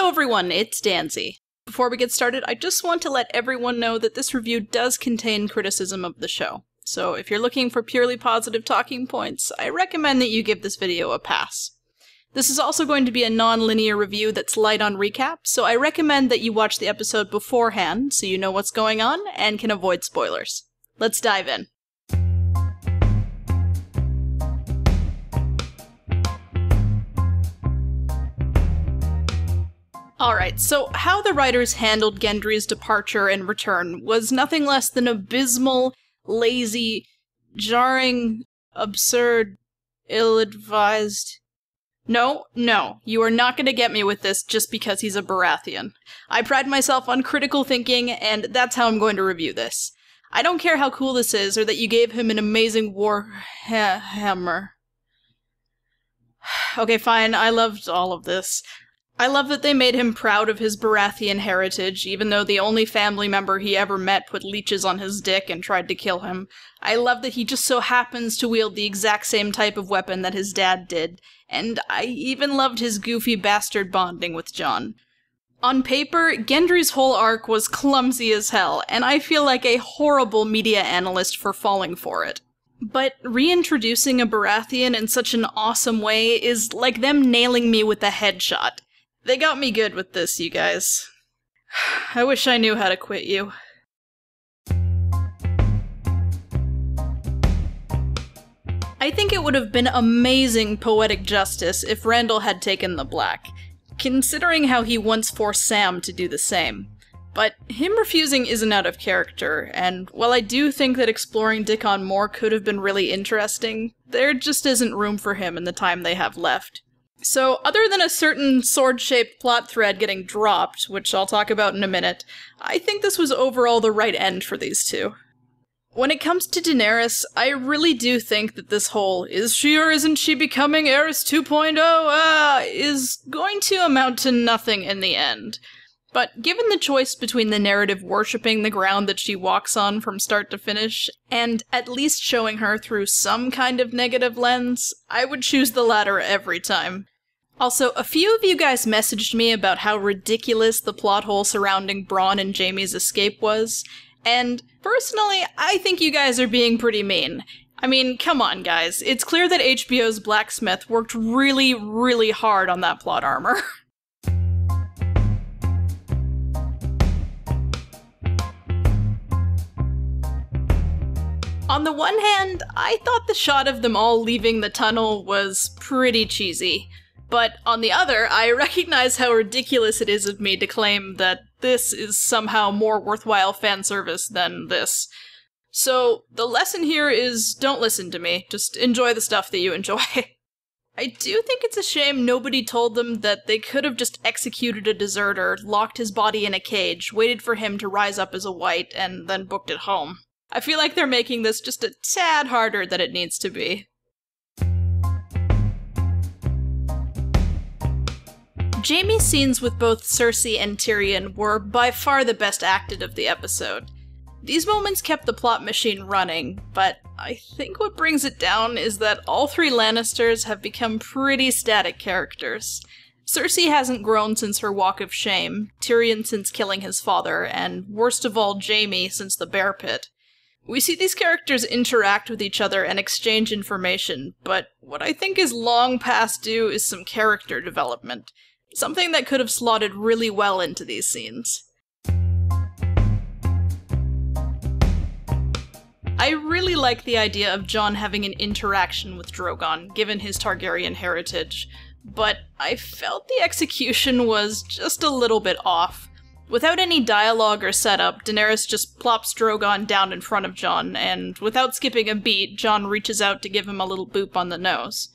Hello everyone, it's Danzy. Before we get started, I just want to let everyone know that this review does contain criticism of the show. So if you're looking for purely positive talking points, I recommend that you give this video a pass. This is also going to be a non-linear review that's light on recap, so I recommend that you watch the episode beforehand so you know what's going on and can avoid spoilers. Let's dive in. Alright, so how the writers handled Gendry's departure and return was nothing less than abysmal, lazy, jarring, absurd, ill-advised. No, you are not going to get me with this just because he's a Baratheon. I pride myself on critical thinking, and that's how I'm going to review this. I don't care how cool this is, or that you gave him an amazing hammer. Okay, fine, I loved all of this. I love that they made him proud of his Baratheon heritage, even though the only family member he ever met put leeches on his dick and tried to kill him. I love that he just so happens to wield the exact same type of weapon that his dad did, and I even loved his goofy bastard bonding with Jon. On paper, Gendry's whole arc was clumsy as hell, and I feel like a horrible media analyst for falling for it. But reintroducing a Baratheon in such an awesome way is like them nailing me with a headshot. They got me good with this, you guys. I wish I knew how to quit you. I think it would have been amazing poetic justice if Randall had taken the black, considering how he once forced Sam to do the same. But him refusing isn't out of character, and while I do think that exploring Dickon more could have been really interesting, there just isn't room for him in the time they have left. So, other than a certain sword-shaped plot thread getting dropped, which I'll talk about in a minute, I think this was overall the right end for these two. When it comes to Daenerys, I really do think that this whole "is she or isn't she becoming heiress 2.0" is going to amount to nothing in the end. But given the choice between the narrative worshipping the ground that she walks on from start to finish, and at least showing her through some kind of negative lens, I would choose the latter every time. Also, a few of you guys messaged me about how ridiculous the plot hole surrounding Bronn and Jaime's escape was, and personally, I think you guys are being pretty mean. I mean, come on guys, it's clear that HBO's Blacksmith worked really, really hard on that plot armor. On the one hand, I thought the shot of them all leaving the tunnel was pretty cheesy. But on the other, I recognize how ridiculous it is of me to claim that this is somehow more worthwhile fan service than this. So, the lesson here is don't listen to me, just enjoy the stuff that you enjoy. I do think it's a shame nobody told them that they could have just executed a deserter, locked his body in a cage, waited for him to rise up as a white, and then booked it home. I feel like they're making this just a tad harder than it needs to be. Jaime's scenes with both Cersei and Tyrion were by far the best acted of the episode. These moments kept the plot machine running, but I think what brings it down is that all three Lannisters have become pretty static characters. Cersei hasn't grown since her walk of shame, Tyrion since killing his father, and worst of all Jaime since the bear pit. We see these characters interact with each other and exchange information, but what I think is long past due is some character development. Something that could have slotted really well into these scenes. I really like the idea of Jon having an interaction with Drogon, given his Targaryen heritage, but I felt the execution was just a little bit off. Without any dialogue or setup, Daenerys just plops Drogon down in front of Jon, and without skipping a beat, Jon reaches out to give him a little boop on the nose.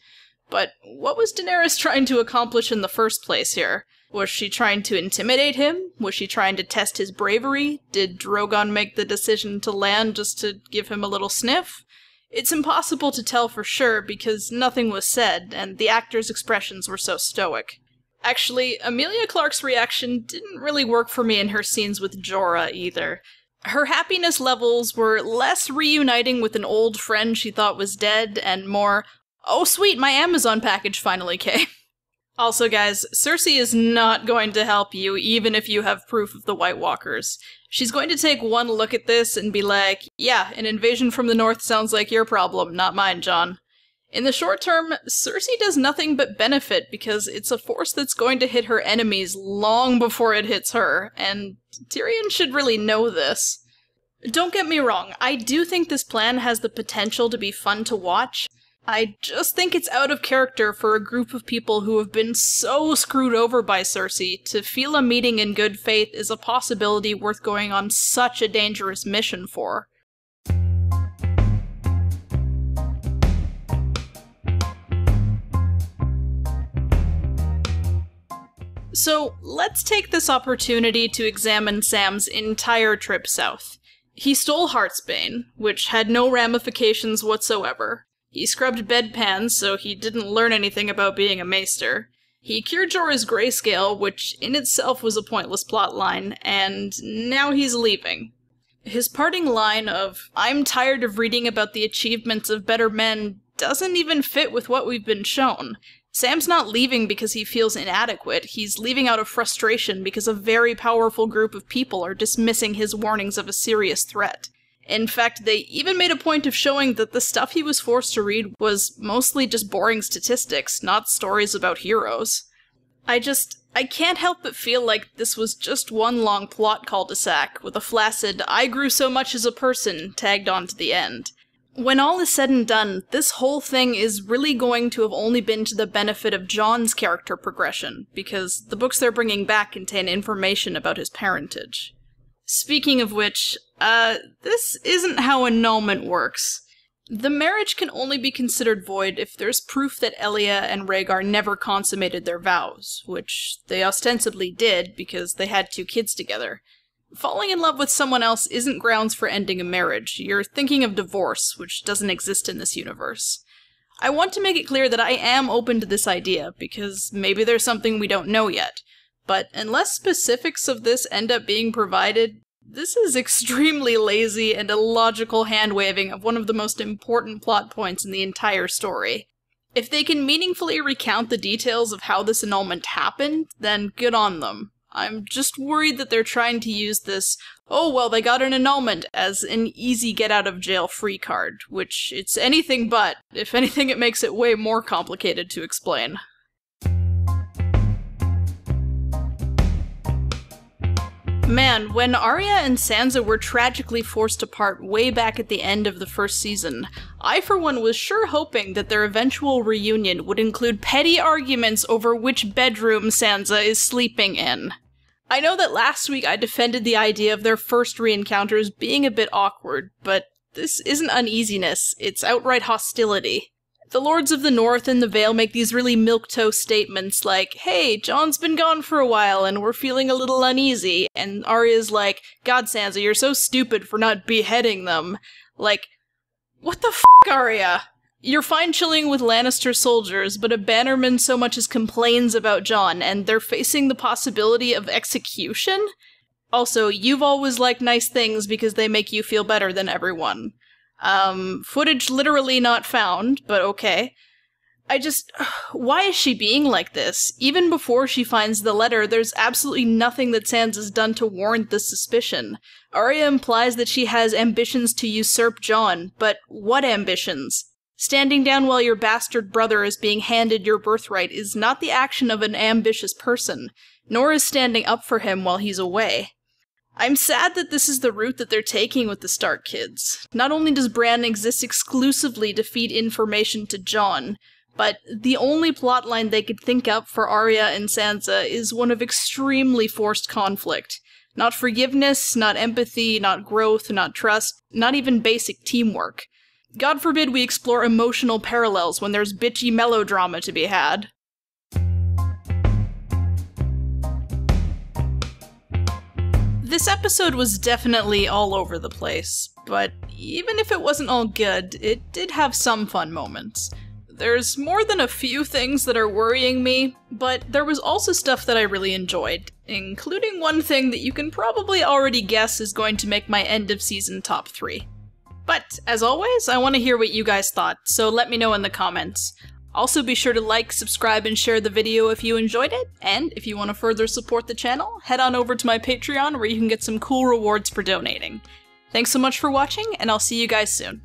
But what was Daenerys trying to accomplish in the first place here? Was she trying to intimidate him? Was she trying to test his bravery? Did Drogon make the decision to land just to give him a little sniff? It's impossible to tell for sure because nothing was said, and the actors' expressions were so stoic. Actually, Emilia Clarke's reaction didn't really work for me in her scenes with Jorah either. Her happiness levels were less reuniting with an old friend she thought was dead, and more, "Oh sweet, my Amazon package finally came." Also guys, Cersei is not going to help you even if you have proof of the White Walkers. She's going to take one look at this and be like, yeah, an invasion from the north sounds like your problem, not mine, Jon. In the short term, Cersei does nothing but benefit because it's a force that's going to hit her enemies long before it hits her, and Tyrion should really know this. Don't get me wrong, I do think this plan has the potential to be fun to watch. I just think it's out of character for a group of people who have been so screwed over by Cersei to feel a meeting in good faith is a possibility worth going on such a dangerous mission for. So, let's take this opportunity to examine Sam's entire trip south. He stole Heartsbane, which had no ramifications whatsoever. He scrubbed bedpans, so he didn't learn anything about being a maester. He cured Jorah's grayscale, which in itself was a pointless plotline, and now he's leaving. His parting line of, "I'm tired of reading about the achievements of better men," doesn't even fit with what we've been shown. Sam's not leaving because he feels inadequate, he's leaving out of frustration because a very powerful group of people are dismissing his warnings of a serious threat. In fact, they even made a point of showing that the stuff he was forced to read was mostly just boring statistics, not stories about heroes. I can't help but feel like this was just one long plot cul-de-sac, with a flaccid, "I grew so much as a person" tagged on to the end. When all is said and done, this whole thing is really going to have only been to the benefit of Jon's character progression, because the books they're bringing back contain information about his parentage. Speaking of which, this isn't how annulment works. The marriage can only be considered void if there's proof that Elia and Rhaegar never consummated their vows, which they ostensibly did because they had 2 kids together. Falling in love with someone else isn't grounds for ending a marriage. You're thinking of divorce, which doesn't exist in this universe. I want to make it clear that I am open to this idea, because maybe there's something we don't know yet. But unless specifics of this end up being provided, this is extremely lazy and illogical hand-waving of one of the most important plot points in the entire story. If they can meaningfully recount the details of how this annulment happened, then good on them. I'm just worried that they're trying to use this, "oh well, they got an annulment," as an easy get-out-of-jail-free card, which it's anything but. If anything, it makes it way more complicated to explain. Man, when Arya and Sansa were tragically forced apart way back at the end of the first season, I for one was sure hoping that their eventual reunion would include petty arguments over which bedroom Sansa is sleeping in. I know that last week I defended the idea of their first re-encounters being a bit awkward, but this isn't uneasiness, it's outright hostility. The Lords of the North and the Vale make these really milquetoast statements like, "Hey, Jon's been gone for a while and we're feeling a little uneasy," and Arya's like, "God, Sansa, you're so stupid for not beheading them." Like, what the f***, Arya? You're fine chilling with Lannister soldiers, but a bannerman so much as complains about Jon, and they're facing the possibility of execution? Also, you've always liked nice things because they make you feel better than everyone. Footage literally not found, but okay. Why is she being like this? Even before she finds the letter, there's absolutely nothing that Sansa's done to warrant this suspicion. Arya implies that she has ambitions to usurp Jon, but what ambitions? Standing down while your bastard brother is being handed your birthright is not the action of an ambitious person, nor is standing up for him while he's away. I'm sad that this is the route that they're taking with the Stark kids. Not only does Bran exist exclusively to feed information to Jon, but the only plotline they could think up for Arya and Sansa is one of extremely forced conflict. Not forgiveness, not empathy, not growth, not trust, not even basic teamwork. God forbid we explore emotional parallels when there's bitchy melodrama to be had. This episode was definitely all over the place, but even if it wasn't all good, it did have some fun moments. There's more than a few things that are worrying me, but there was also stuff that I really enjoyed, including one thing that you can probably already guess is going to make my end-of-season top 3. But, as always, I want to hear what you guys thought, so let me know in the comments. Also be sure to like, subscribe, and share the video if you enjoyed it, and if you want to further support the channel, head on over to my Patreon where you can get some cool rewards for donating. Thanks so much for watching, and I'll see you guys soon.